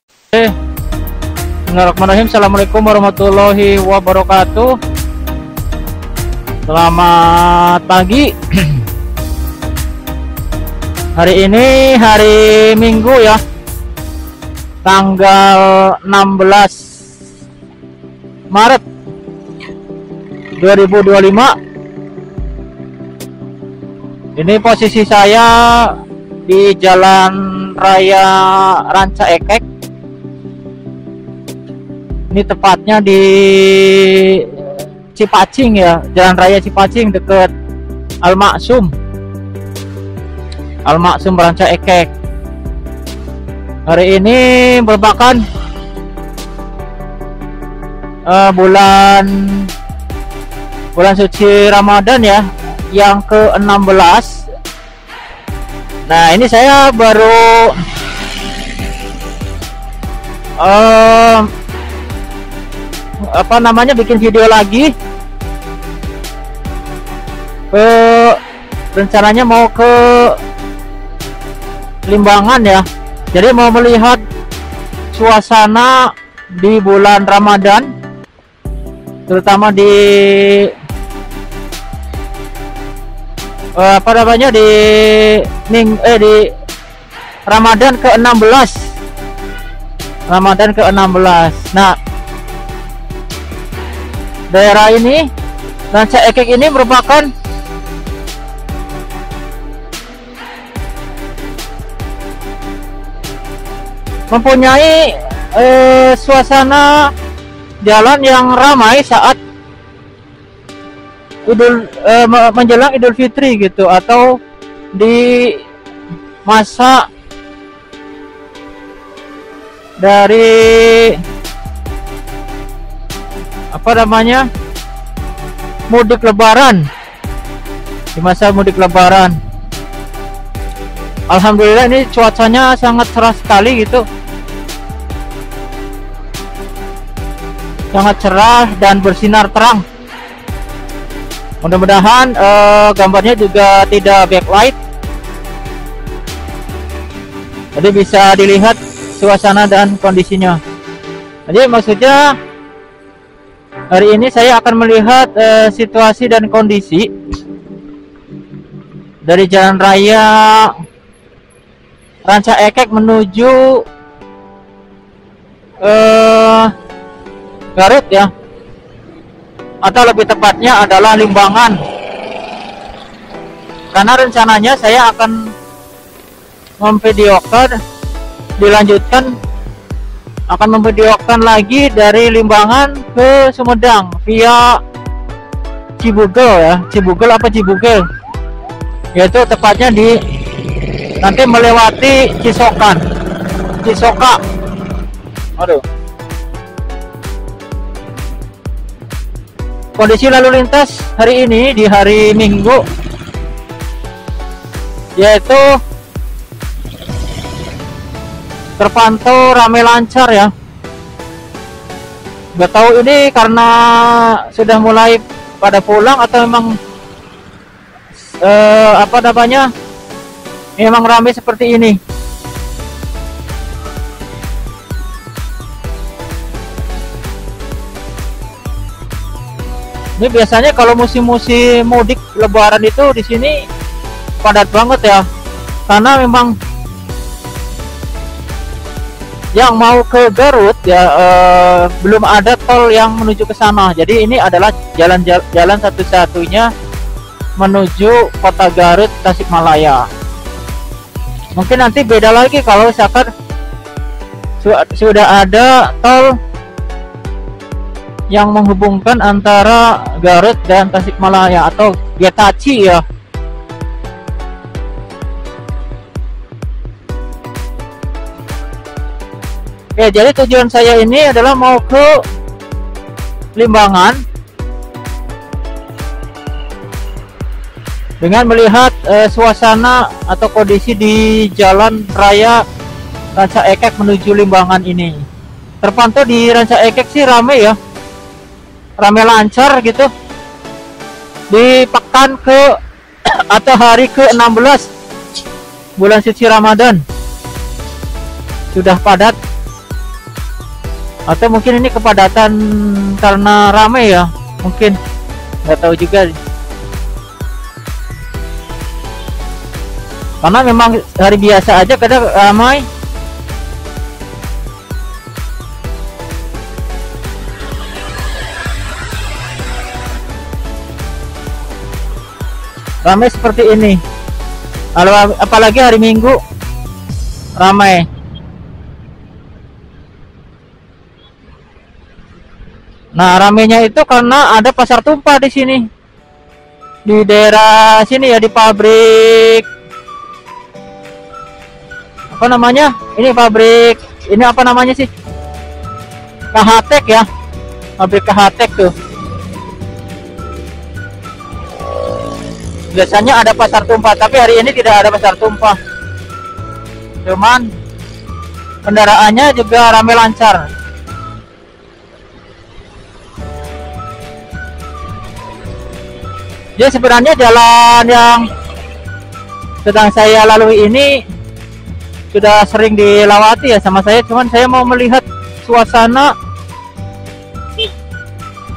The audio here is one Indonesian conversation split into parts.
Bismillahirrahmanirrahim. Assalamualaikum warahmatullahi wabarakatuh. Selamat pagi. Hari ini hari Minggu ya, tanggal 16 Maret 2025. Ini posisi saya di Jalan Raya Ranca Ekek. Ini tepatnya di Cipacing ya, Jalan Raya Cipacing deket Al-Maksum Ranca Ekek. Hari ini merupakan bulan suci Ramadan ya, yang ke-16. Nah, ini saya baru bikin video lagi. Rencananya mau ke Limbangan ya, jadi mau melihat suasana di bulan Ramadan, terutama di di Ramadan ke-16. Nah, daerah ini, Ranca Ekek ini merupakan mempunyai suasana jalan yang ramai saat menjelang Idul Fitri gitu, atau di masa dari mudik lebaran. Di masa mudik lebaran, alhamdulillah ini cuacanya sangat cerah sekali gitu, sangat cerah dan bersinar terang. Mudah-mudahan gambarnya juga tidak backlight, jadi bisa dilihat suasana dan kondisinya. Jadi maksudnya hari ini saya akan melihat situasi dan kondisi dari Jalan Raya Ranca Ekek menuju Garut ya, atau lebih tepatnya adalah Limbangan. Karena rencananya saya akan memvideokan lagi dari Limbangan ke Sumedang via Cibugel, yaitu tepatnya nanti melewati Cisoka. Kondisi lalu lintas hari ini di hari Minggu yaitu terpantau ramai lancar ya. Gak tahu ini karena sudah mulai pada pulang atau memang memang ramai seperti ini. Ini biasanya kalau musim-musim mudik lebaran itu di sini padat banget ya, karena memang yang mau ke Garut ya belum ada tol yang menuju ke sana. Jadi ini adalah jalan satu-satunya menuju kota Garut, Tasikmalaya. Mungkin nanti beda lagi kalau misalkan sudah ada tol yang menghubungkan antara Garut dan Tasikmalaya atau Getaci ya. Oke, jadi tujuan saya ini adalah mau ke Limbangan dengan melihat suasana atau kondisi di Jalan Raya Ranca Ekek menuju Limbangan ini. Terpantau di Ranca Ekek sih ramai ya, ramai lancar gitu. Di pekan atau hari ke-16 bulan suci Ramadan sudah padat Atau mungkin ini kepadatan karena ramai ya, mungkin nggak tahu juga. Karena memang hari biasa aja kadang ramai. Ramai seperti ini. Apalagi hari Minggu ramai. Nah, ramainya itu karena ada pasar tumpah di sini. Di daerah sini ya, di pabrik. Apa namanya? Ini pabrik. Ini apa namanya sih? KHTek ya. Pabrik KHTek tuh. Biasanya ada pasar tumpah, tapi hari ini tidak ada pasar tumpah. Cuman kendaraannya juga ramai lancar. Jadi sebenarnya jalan yang sedang saya lalui ini sudah sering dilewati ya sama saya, cuman saya mau melihat suasana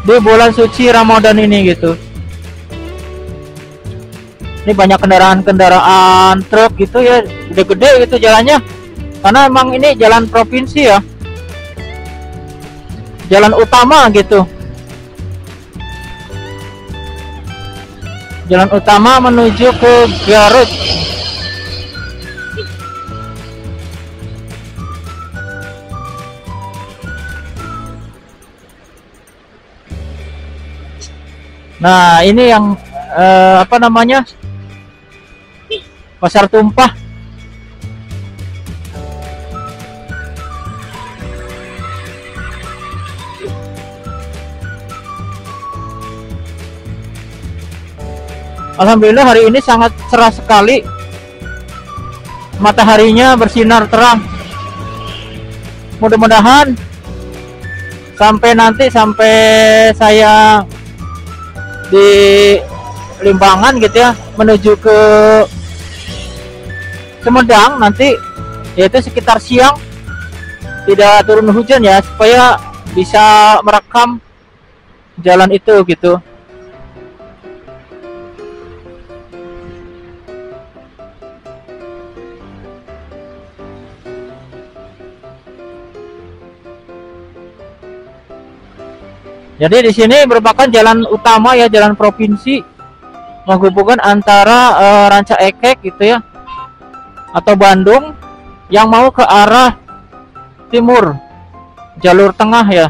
di bulan suci Ramadan ini gitu. Ini banyak kendaraan-kendaraan truk gitu ya, gede-gede gitu jalannya. Karena emang ini jalan provinsi ya, jalan utama gitu. Jalan utama menuju ke Garut. Nah, ini yang apa namanya? Pasar tumpah. Alhamdulillah hari ini sangat cerah sekali. Mataharinya bersinar terang. Mudah-mudahan sampai saya di Limbangan gitu ya, menuju ke Sumedang nanti, yaitu sekitar siang tidak turun hujan ya, supaya bisa merekam jalan itu gitu. Jadi di sini merupakan jalan utama ya, jalan provinsi menghubungkan antara Ranca Ekek gitu ya, atau Bandung yang mau ke arah timur, jalur tengah ya.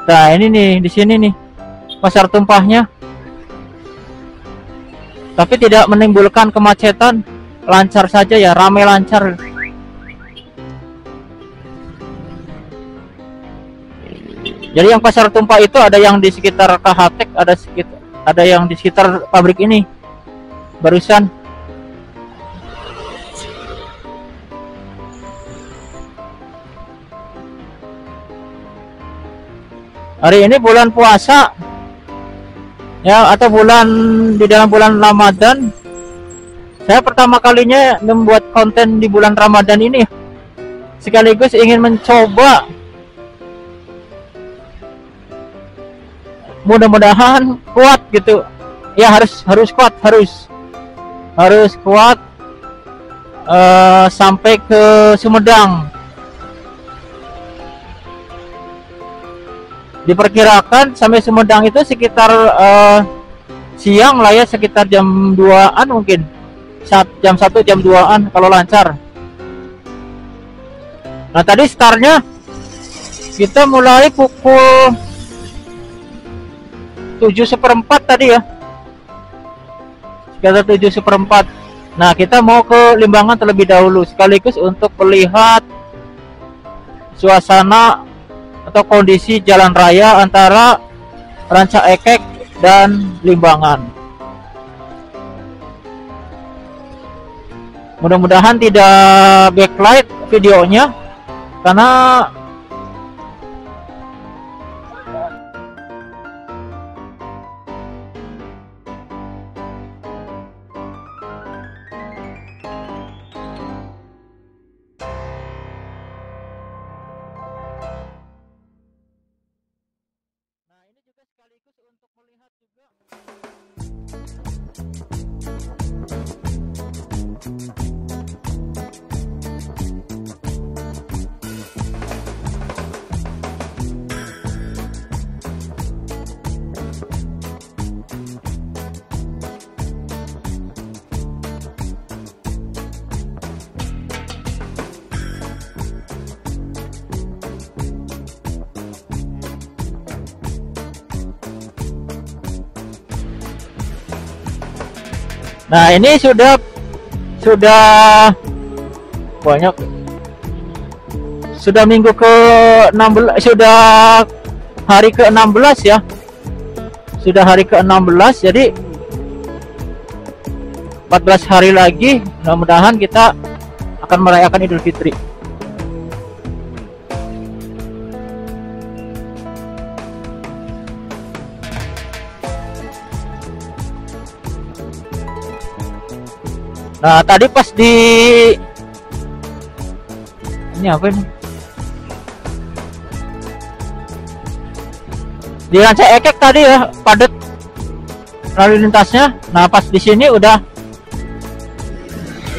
Nah, ini nih di sini nih pasar tumpahnya. Tapi tidak menimbulkan kemacetan, lancar saja ya, ramai lancar. Jadi yang pasar tumpah itu ada yang di sekitar KHTek, ada yang di sekitar pabrik ini. Barusan hari ini bulan puasa ya, atau di dalam bulan Ramadan. Saya pertama kalinya membuat konten di bulan Ramadan ini, sekaligus ingin mencoba. Mudah-mudahan kuat gitu ya, harus kuat, harus kuat sampai ke Sumedang. Diperkirakan sampai Sumedang itu sekitar siang lah ya, sekitar jam 2-an mungkin, jam 1 jam 2-an kalau lancar. Nah, tadi startnya kita mulai pukul 7:15 tadi ya, sekitar 7:15. Nah, kita mau ke Limbangan terlebih dahulu, sekaligus untuk melihat suasana atau kondisi jalan raya antara Ranca Ekek dan Limbangan. Mudah-mudahan tidak backlight videonya, karena untuk melihat juga. Nah, ini sudah banyak, sudah minggu ke-16, sudah hari ke-16 ya, sudah hari ke-16, jadi 14 hari lagi mudah-mudahan kita akan merayakan Idul Fitri. Nah, tadi pas di ini apa ini? Di Ranca Ekek tadi ya, padat lalu lintasnya. Nah, pas di sini udah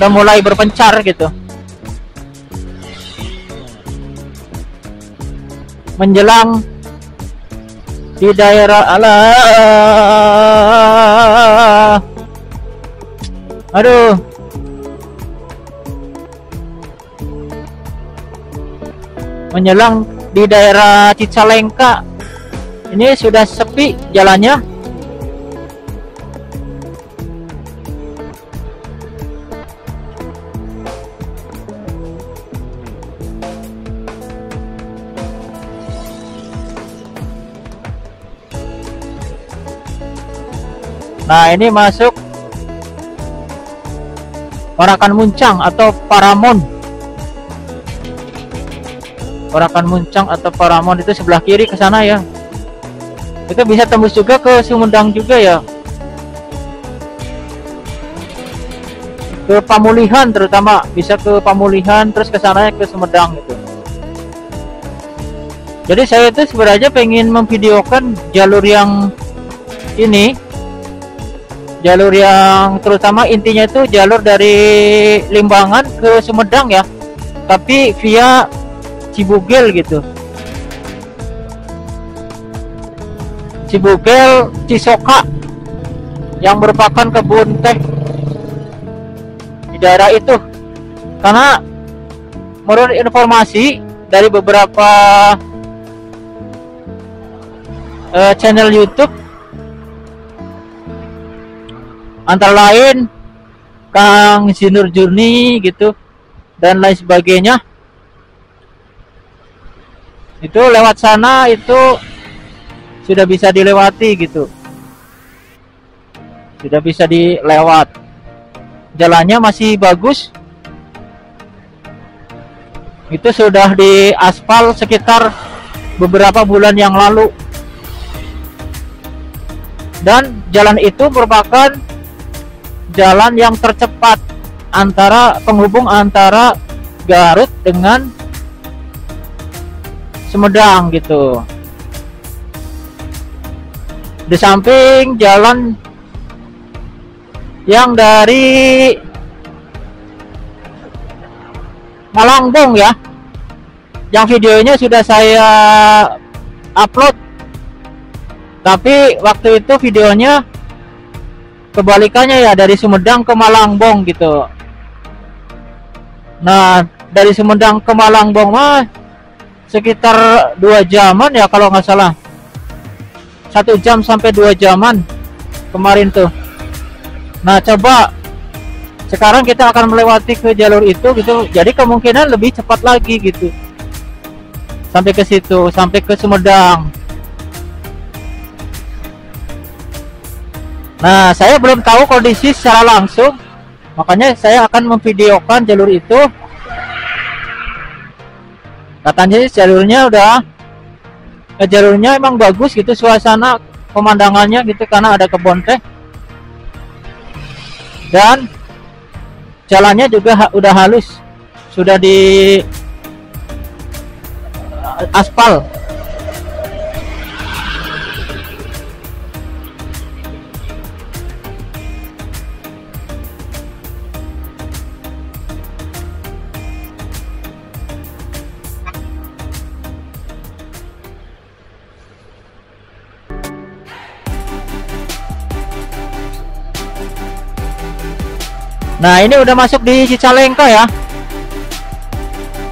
mulai berpencar gitu. Menjelang di daerah aduh. Menjelang di daerah Cicalengka ini sudah sepi jalannya. Nah, ini masuk Parakan Muncang atau Paramon. Parakan Muncang atau Paramon itu sebelah kiri ke sana ya. Itu bisa tembus juga ke Sumedang juga ya. Ke Pamulihan terutama, bisa ke Pamulihan terus ke sana ke Sumedang gitu. Jadi saya itu sebenarnya pengen memvideokan jalur yang ini, jalur yang terutama intinya itu jalur dari Limbangan ke Sumedang ya, tapi via Cibugel gitu. Cibugel Cisoka yang merupakan kebun teh di daerah itu. Karena menurut informasi dari beberapa channel YouTube, antara lain Kang Sinur Jurni gitu dan lain sebagainya, itu lewat sana itu sudah bisa dilewati gitu, sudah bisa dilewat, jalannya masih bagus, itu sudah diaspal sekitar beberapa bulan yang lalu, dan jalan itu merupakan jalan yang tercepat antara penghubung antara Garut dengan Sumedang gitu. Di samping jalan yang dari Malangbong ya, yang videonya sudah saya upload, tapi waktu itu videonya kebalikannya ya, dari Sumedang ke Malangbong gitu. Nah, dari Sumedang ke Malangbong mah sekitar 2 jaman ya kalau nggak salah, 1 jam sampai 2 jaman kemarin tuh. Nah, coba sekarang kita akan melewati ke jalur itu gitu, jadi kemungkinan lebih cepat lagi gitu sampai ke situ, sampai ke Sumedang. Nah, saya belum tahu kondisi secara langsung, makanya saya akan memvideokan jalur itu. Katanya jalurnya emang bagus gitu, suasana pemandangannya gitu, karena ada kebun teh dan jalannya juga udah halus, sudah di aspal. Nah, ini udah masuk di Cicalengka ya.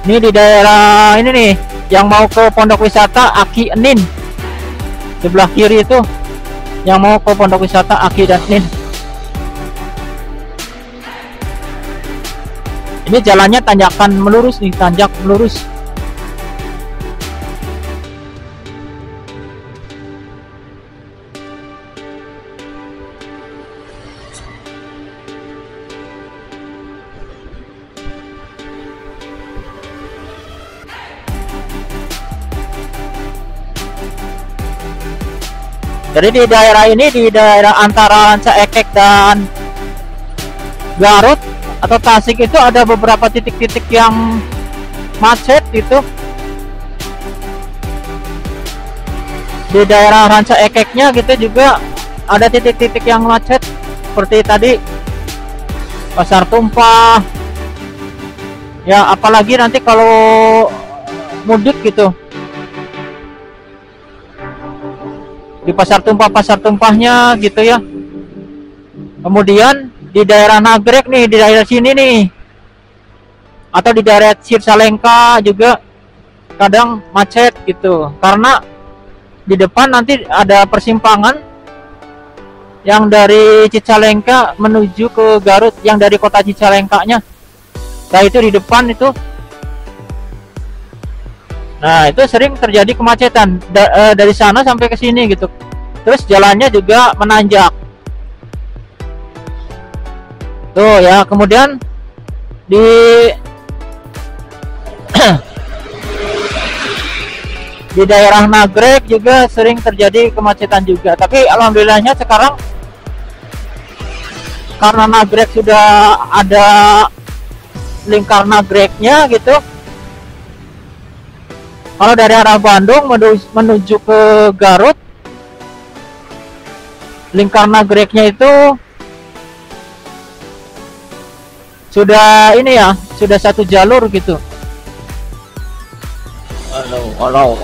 Ini di daerah ini nih, yang mau ke Pondok Wisata Aki Enin. Sebelah kiri itu yang mau ke Pondok Wisata Aki dan Enin. Ini jalannya tanjakan melurus nih, tanjak melurus. Jadi di daerah ini, di daerah antara Ranca Ekek dan Garut atau Tasik itu ada beberapa titik-titik yang macet gitu. Di daerah Ranca Ekeknya gitu juga ada titik-titik yang macet seperti tadi Pasar Tumpah. Ya, apalagi nanti kalau mudik gitu. Di Pasar Tumpahnya gitu ya. Kemudian di daerah Nagrek nih, di daerah sini nih, atau di daerah Cicalengka juga kadang macet gitu, karena di depan nanti ada persimpangan yang dari Cicalengka menuju ke Garut, yang dari kota Cicalengkanya. Nah, itu di depan itu. Nah, itu sering terjadi kemacetan dari sana sampai ke sini gitu. Terus jalannya juga menanjak. Tuh ya, kemudian di di daerah Nagrek juga sering terjadi kemacetan juga. Tapi alhamdulillahnya sekarang karena Nagrek sudah ada lingkar Nagreknya gitu. Kalau dari arah Bandung menuju ke Garut, lingkar Nagreknya itu sudah ini ya, sudah satu jalur gitu. Halo.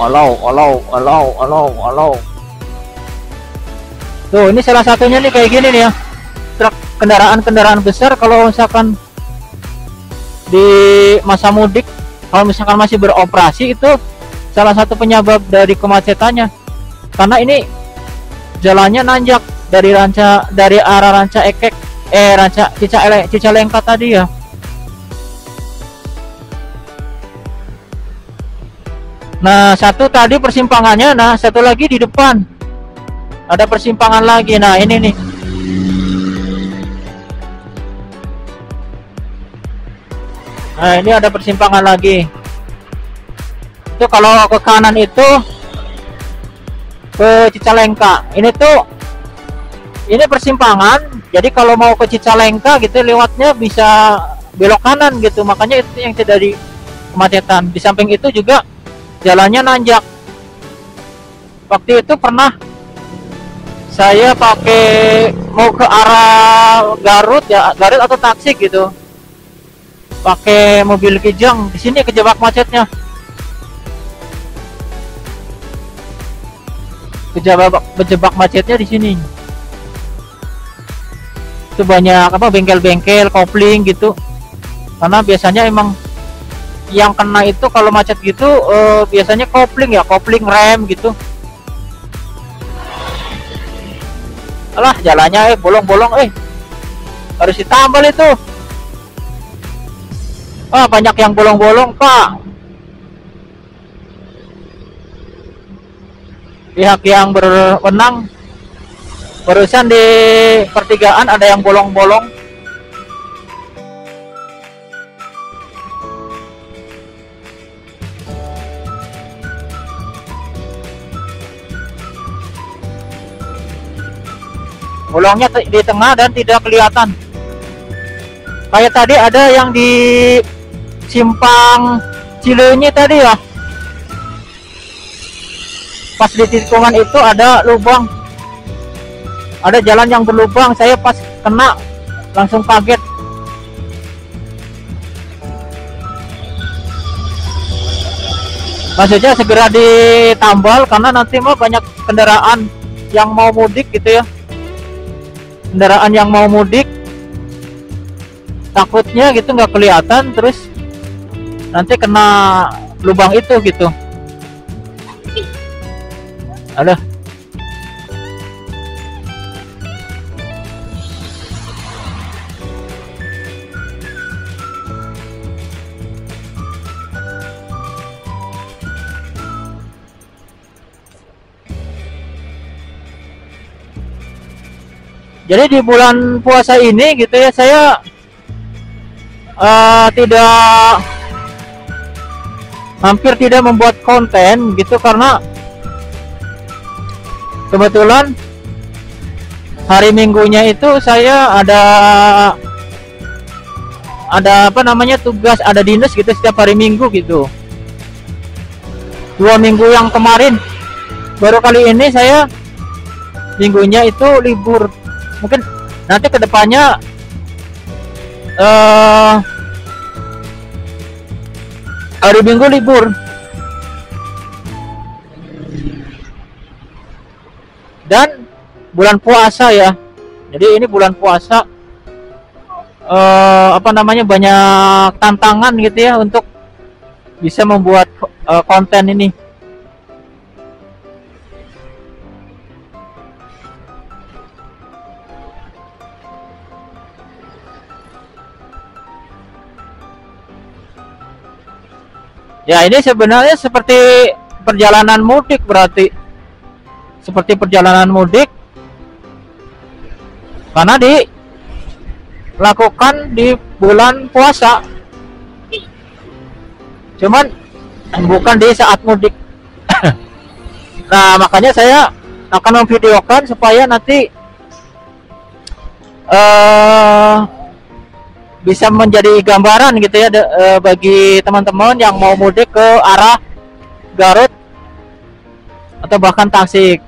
Tuh, ini salah satunya nih kayak gini nih ya. Truk kendaraan besar kalau misalkan di masa mudik, kalau misalkan masih beroperasi, itu salah satu penyebab dari kemacetannya, karena ini jalannya nanjak dari arah Ranca Ekek, Ranca Cicalengka tadi ya. Nah, satu tadi persimpangannya, nah satu lagi di depan ada persimpangan lagi. Nah, ini nih. Nah, ini ada persimpangan lagi. Itu kalau ke kanan itu ke Cicalengka. Ini persimpangan. Jadi kalau mau ke Cicalengka gitu lewatnya bisa belok kanan gitu. Makanya itu yang terjadi kemacetan. Di samping itu juga jalannya nanjak. Waktu itu pernah saya mau ke arah Garut ya, Garut atau Tasik gitu. Pakai mobil Kijang, di sini kejebak macetnya. Kejebak macetnya di sini. Itu banyak bengkel-bengkel, kopling gitu. Karena biasanya emang yang kena itu kalau macet gitu biasanya kopling ya, kopling rem gitu. Alah, jalannya bolong-bolong harus ditambal itu. Banyak yang bolong-bolong, Pak. Pihak yang berwenang barusan di pertigaan ada yang bolong-bolong. Bolongnya di tengah dan tidak kelihatan. Kayak tadi ada yang di simpang Cileunyi tadi ya. Pas di tikungan itu ada lubang, ada jalan yang berlubang. Saya pas kena langsung kaget. Maksudnya segera ditambal karena nanti mah banyak kendaraan yang mau mudik gitu ya. Kendaraan yang mau mudik takutnya gitu nggak kelihatan terus nanti kena lubang itu gitu. Aduh. Jadi di bulan puasa ini gitu ya, saya hampir tidak membuat konten gitu, karena kebetulan hari Minggunya itu saya ada apa namanya tugas, ada dinas gitu setiap hari Minggu gitu. 2 minggu yang kemarin, baru kali ini saya minggunya itu libur. Mungkin nanti kedepannya hari Minggu libur. Dan bulan puasa ya. Jadi ini bulan puasa, apa namanya, banyak tantangan gitu ya untuk bisa membuat konten ini. Ya ini sebenarnya seperti perjalanan mudik, berarti seperti perjalanan mudik karena dilakukan di bulan puasa, cuman bukan di saat mudik. Nah makanya saya akan memvideokan supaya nanti bisa menjadi gambaran gitu ya, bagi teman-teman yang mau mudik ke arah Garut atau bahkan Tasik.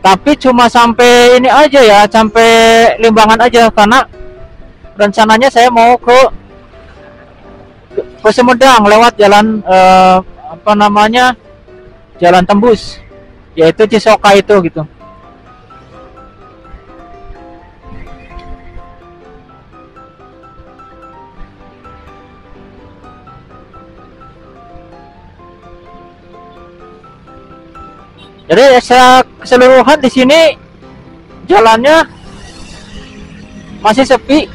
Tapi cuma sampai ini aja ya, sampai Limbangan aja, karena rencananya saya mau ke Sumedang lewat jalan apa namanya, jalan tembus, yaitu Cisoka itu gitu. Jadi secara keseluruhan di sini jalannya masih sepi,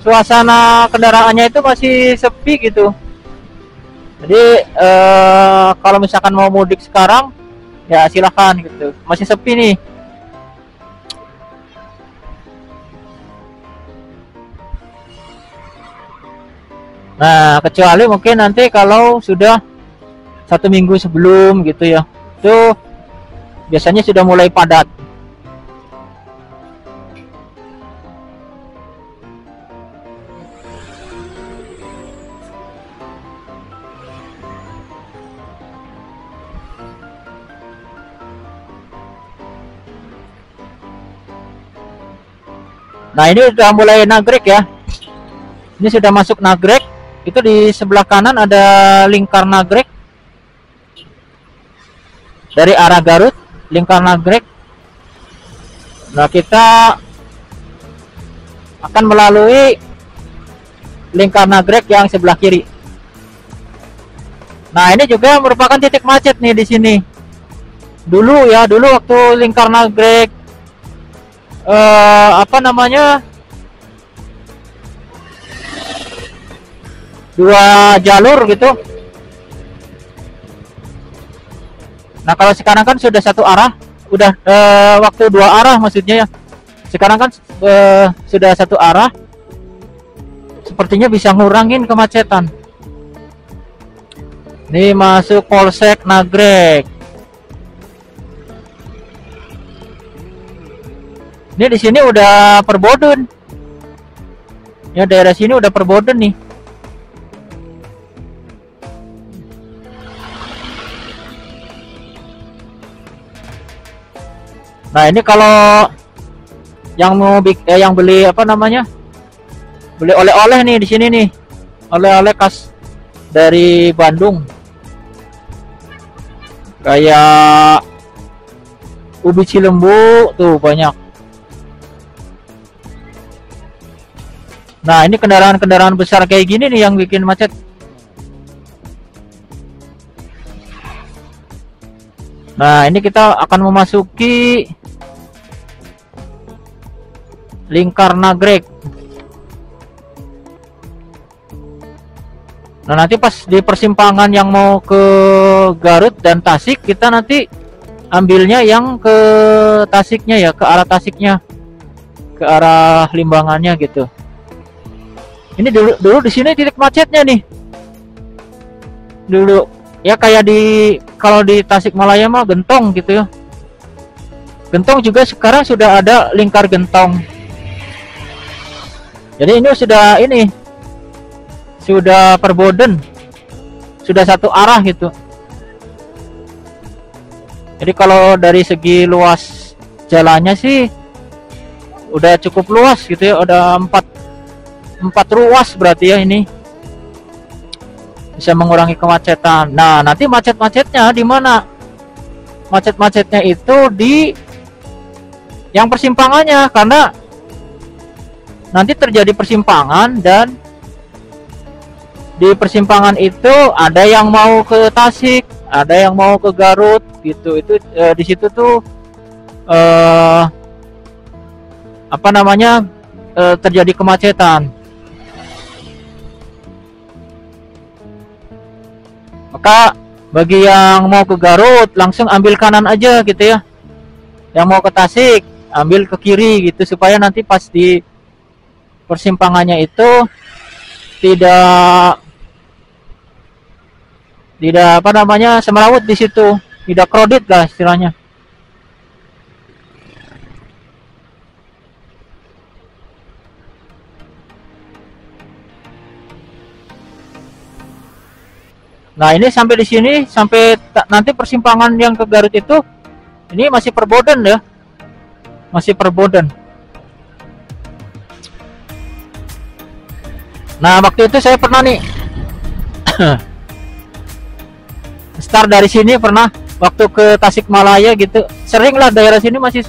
suasana kendaraannya itu masih sepi gitu. Jadi kalau misalkan mau mudik sekarang ya silahkan gitu, masih sepi nih. Nah kecuali mungkin nanti kalau sudah 1 minggu sebelum gitu ya, itu biasanya sudah mulai padat. Nah ini sudah mulai nagrek ya, ini sudah masuk nagrek. Itu di sebelah kanan ada lingkar nagrek dari arah Garut, lingkar nagrek. Nah kita akan melalui lingkar nagrek yang sebelah kiri. Nah ini juga merupakan titik macet nih di sini. Dulu ya, dulu waktu lingkar nagrek apa namanya, 2 jalur gitu. Nah kalau sekarang kan sudah 1 arah, udah waktu 2 arah maksudnya ya. Sekarang kan sudah 1 arah, sepertinya bisa ngurangin kemacetan. Ini masuk Polsek Nagrek. Ini di sini udah Perbodun. Ya daerah sini udah Perbodun nih. Nah ini kalau yang mau yang beli apa namanya, beli oleh-oleh nih di sini nih, oleh-oleh khas dari Bandung, kayak ubi cilembu tuh banyak. Nah, ini kendaraan-kendaraan besar kayak gini nih yang bikin macet. Nah, ini kita akan memasuki Lingkar Nagrek. Nah, nanti pas di persimpangan yang mau ke Garut dan Tasik, kita nanti ambilnya yang ke Tasiknya ya, ke arah Tasiknya, ke arah Limbangannya gitu. Ini dulu di sini titik macetnya nih. Dulu ya kayak kalau di Tasikmalaya mah Gentong gitu ya. Gentong juga sekarang sudah ada lingkar Gentong. Jadi ini sudah perboden, sudah satu arah gitu. Jadi kalau dari segi luas jalannya sih udah cukup luas gitu ya, udah 4 ruas berarti ya, ini bisa mengurangi kemacetan. Nah, nanti macet-macetnya di mana? Macet-macetnya itu di yang persimpangannya, karena nanti terjadi persimpangan dan di persimpangan itu ada yang mau ke Tasik, ada yang mau ke Garut gitu. Itu di situ tuh terjadi kemacetan. Maka bagi yang mau ke Garut langsung ambil kanan aja gitu ya. Yang mau ke Tasik ambil ke kiri gitu, supaya nanti pas di persimpangannya itu tidak semrawut di situ, tidak crowded lah istilahnya. Nah, ini sampai di sini, sampai nanti persimpangan yang ke Garut itu, ini masih perboden ya, masih perboden. Nah, waktu itu saya pernah nih start dari sini, pernah waktu ke Tasikmalaya gitu, sering lah daerah sini masih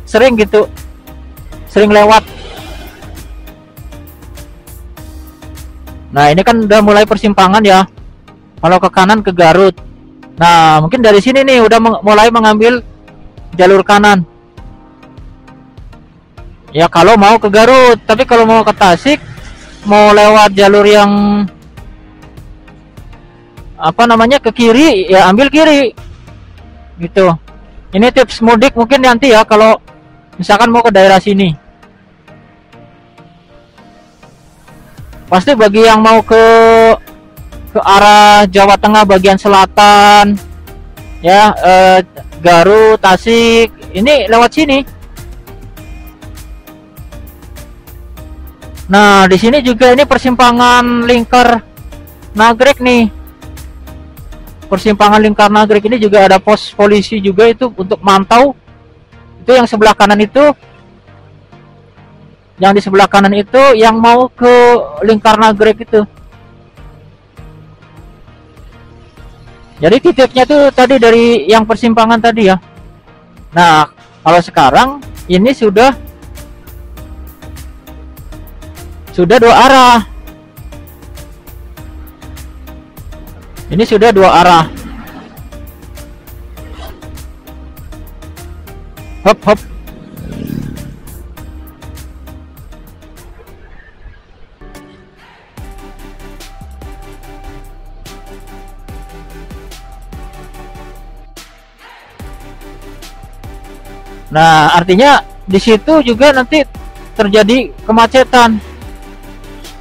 sering gitu, sering lewat. Nah, ini kan udah mulai persimpangan ya. Kalau ke kanan ke Garut. Nah, mungkin dari sini nih udah mulai mengambil jalur kanan. Ya kalau mau ke Garut, tapi kalau mau ke Tasik, mau lewat jalur yang ke kiri, ya ambil kiri. Gitu. Ini tips mudik mungkin nanti ya, kalau misalkan mau ke daerah sini. Pasti bagi yang mau ke arah Jawa Tengah bagian selatan ya, Garut, Tasik, ini lewat sini. Nah, di sini juga ini persimpangan Lingkar Nagrek nih. Persimpangan Lingkar Nagrek ini juga ada pos polisi juga itu untuk mantau. Itu yang sebelah kanan itu. Yang di sebelah kanan itu yang mau ke Lingkar Nagrek itu. Jadi titiknya tuh tadi dari yang persimpangan tadi ya. Nah, kalau sekarang ini sudah 2 arah. Ini sudah 2 arah. Hop hop. Nah, artinya di situ juga nanti terjadi kemacetan.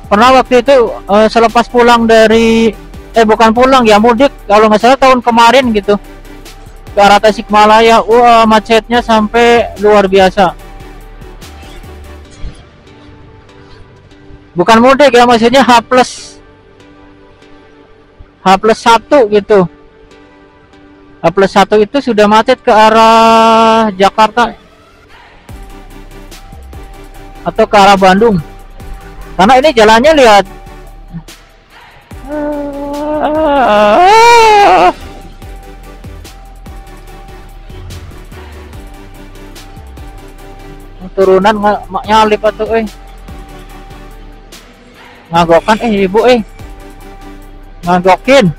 Pernah waktu itu selepas pulang dari bukan pulang ya, mudik kalau nggak salah tahun kemarin gitu, ke arah Tasikmalaya, wah macetnya sampai luar biasa. Bukan mudik ya, maksudnya H+1 gitu. H+1 itu sudah macet ke arah Jakarta atau ke arah Bandung, karena ini jalannya lihat turunan nyalip atau ngagokan ibu ngagokin.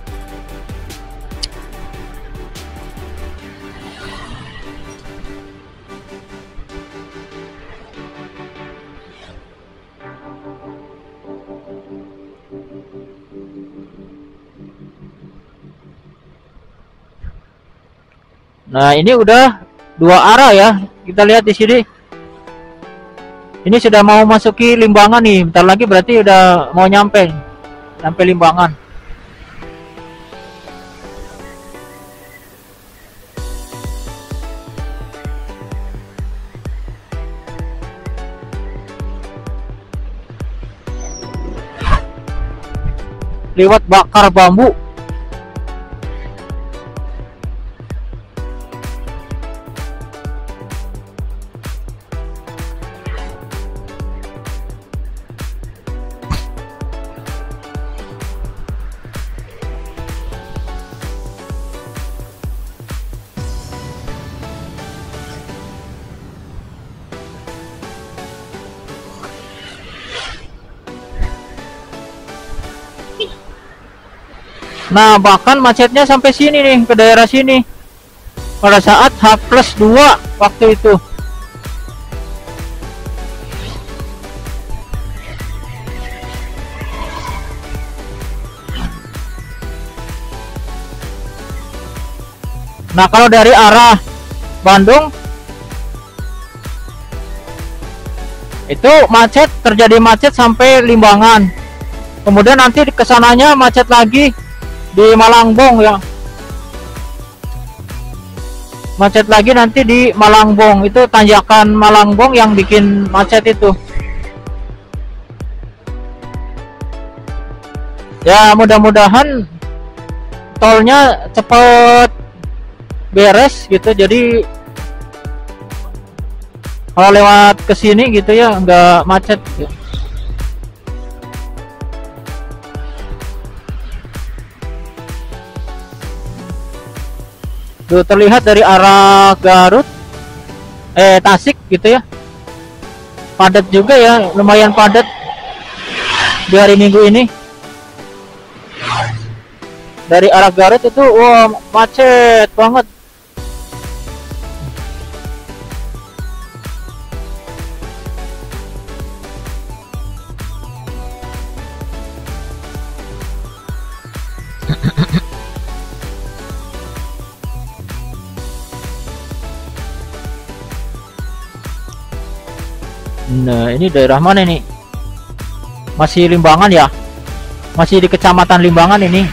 Nah, ini udah 2 arah ya. Kita lihat di sini. Ini sudah mau masuki Limbangan nih. Bentar lagi berarti udah mau nyampe Limbangan. Lewat bakar bambu. Nah, bahkan macetnya sampai sini nih, ke daerah sini. Pada saat H+2 waktu itu. Nah, kalau dari arah Bandung itu terjadi macet sampai Limbangan. Kemudian nanti kesananya macet lagi di Malangbong ya. Macet lagi nanti di Malangbong. Itu tanjakan Malangbong yang bikin macet itu. Ya, mudah-mudahan tolnya cepet beres gitu. Jadi kalau lewat ke sini gitu ya nggak macet gitu. Tuh, terlihat dari arah Garut Tasik gitu ya, padat juga ya, lumayan padat di hari Minggu ini. Dari arah Garut itu wah macet banget. Nah, ini daerah mana nih? Masih Limbangan ya? Masih di Kecamatan Limbangan ini.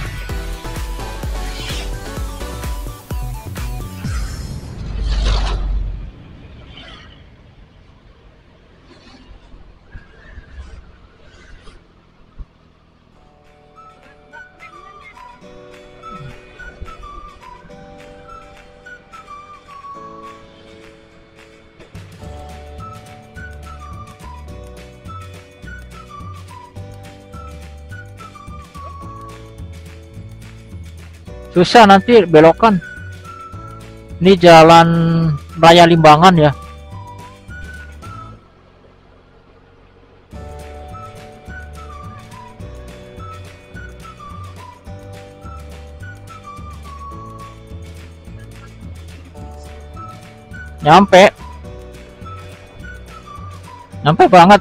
Susah nanti belokan. Ini jalan raya Limbangan ya. Nyampe banget.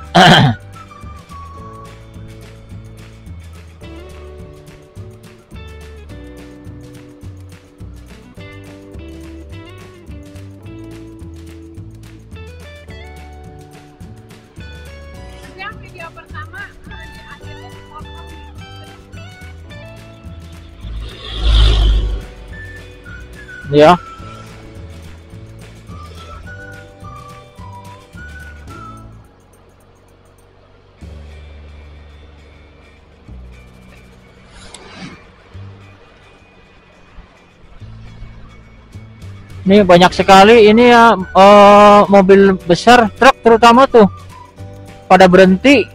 Video pertama ya. Ini banyak sekali ini ya, mobil besar, truk terutama tuh pada berhenti.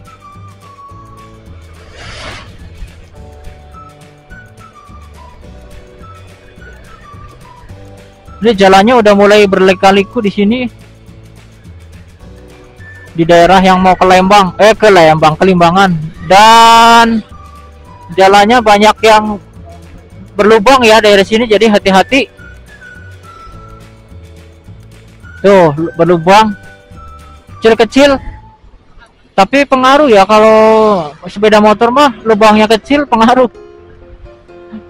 Ini jalannya udah mulai berlika-liku di sini. di daerah yang mau ke Lembang, ke Limbangan, dan jalannya banyak yang berlubang ya daerah sini, jadi hati-hati. Tuh berlubang kecil-kecil, tapi pengaruh ya kalau sepeda motor mah lubangnya kecil pengaruh.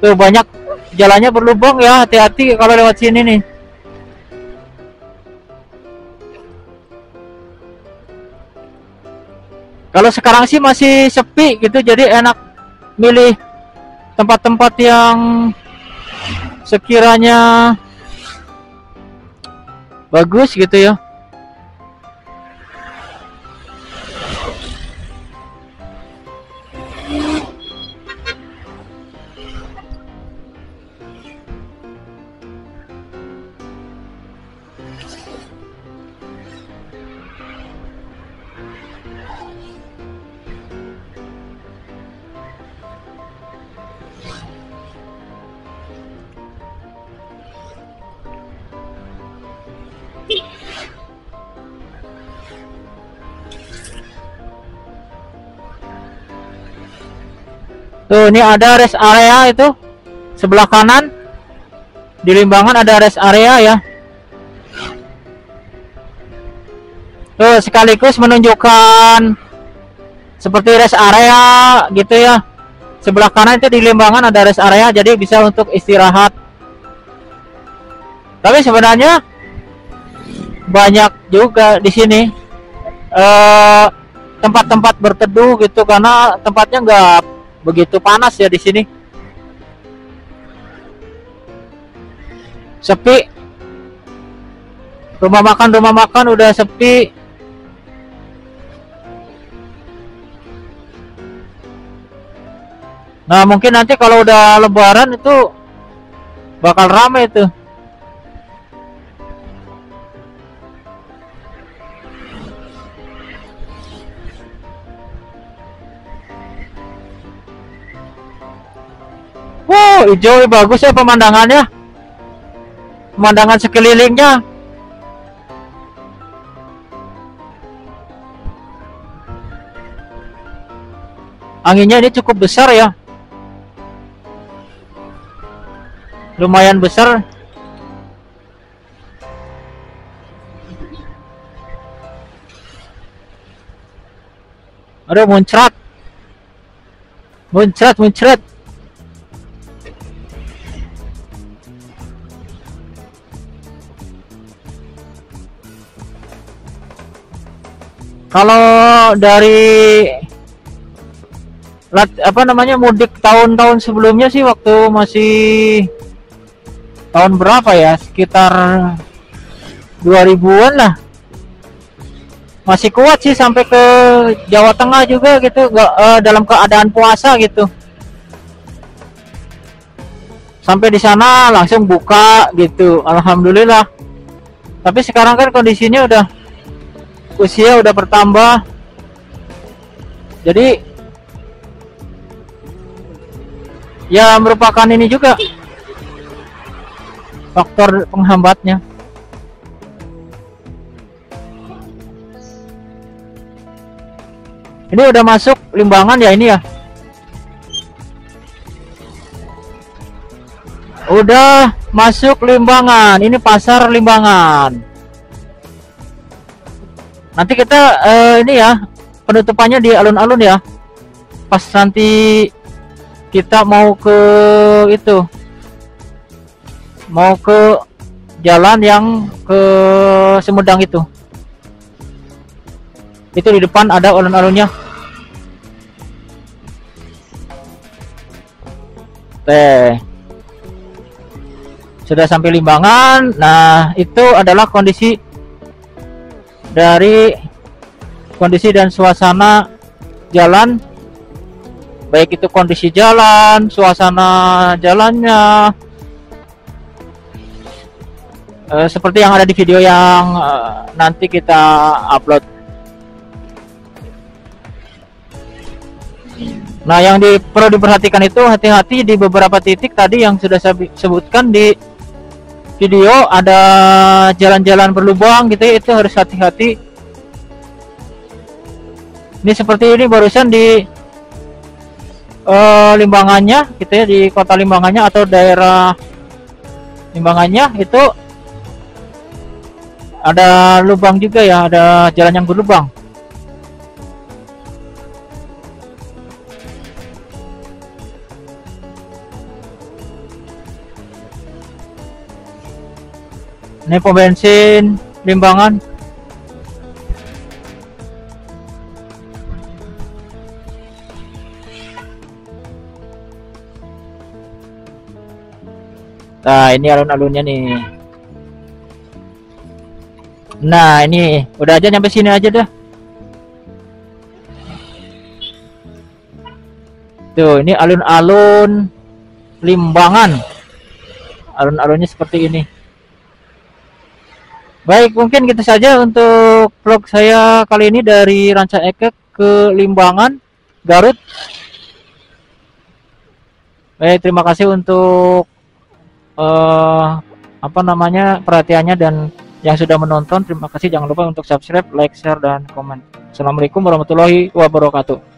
Tuh banyak jalannya berlubang ya, hati-hati kalau lewat sini nih. Kalau sekarang sih masih sepi gitu, jadi enak milih tempat-tempat yang sekiranya bagus gitu ya. Tuh ini ada rest area, itu sebelah kanan di Limbangan ada rest area ya. Tuh sekaligus menunjukkan seperti rest area gitu ya. Sebelah kanan itu di Limbangan ada rest area, jadi bisa untuk istirahat. Tapi sebenarnya banyak juga di sini tempat-tempat berteduh gitu, karena tempatnya nggak begitu panas ya di sini. Sepi. Rumah makan udah sepi. Nah, mungkin nanti kalau udah lebaran itu bakal rame itu. Wow, hijau bagus ya pemandangannya. Pemandangan sekelilingnya. Anginnya ini cukup besar ya. Lumayan besar. Aduh, muncrat. Muncrat. Kalau dari mudik tahun-tahun sebelumnya sih, waktu masih tahun berapa ya, sekitar 2000-an lah, masih kuat sih sampai ke Jawa Tengah juga gitu, dalam keadaan puasa gitu. Sampai di sana langsung buka gitu, alhamdulillah. Tapi sekarang kan kondisinya usia udah bertambah, jadi ya merupakan ini juga faktor penghambatnya. Ini udah masuk Limbangan ya, ini ya udah masuk Limbangan. Ini pasar Limbangan. Nanti kita ini ya, penutupannya di alun-alun ya. Pas nanti kita mau ke itu, mau ke jalan yang ke Sumedang itu di depan ada alun-alunnya. Sudah sampai Limbangan. Nah, itu adalah kondisi dan suasana jalan, baik itu kondisi jalan, suasana jalannya, seperti yang ada di video yang nanti kita upload. Nah, yang perlu diperhatikan itu hati-hati di beberapa titik tadi yang sudah saya sebutkan di video, ada jalan-jalan berlubang gitu ya, itu harus hati-hati. Ini seperti ini barusan di Limbangannya gitu ya, di kota Limbangannya atau daerah Limbangannya itu ada lubang juga ya, ada jalan yang berlubang. Ini pom bensin Limbangan. Nah, ini alun-alunnya nih. Nah, ini udah aja nyampe sini aja dah. Tuh, ini alun-alun Limbangan. Alun-alunnya seperti ini. Baik, mungkin gitu saja untuk vlog saya kali ini dari Ranca Ekek ke Limbangan, Garut. Baik, terima kasih untuk perhatiannya dan yang sudah menonton. Terima kasih, jangan lupa untuk subscribe, like, share, dan komen. Assalamualaikum warahmatullahi wabarakatuh.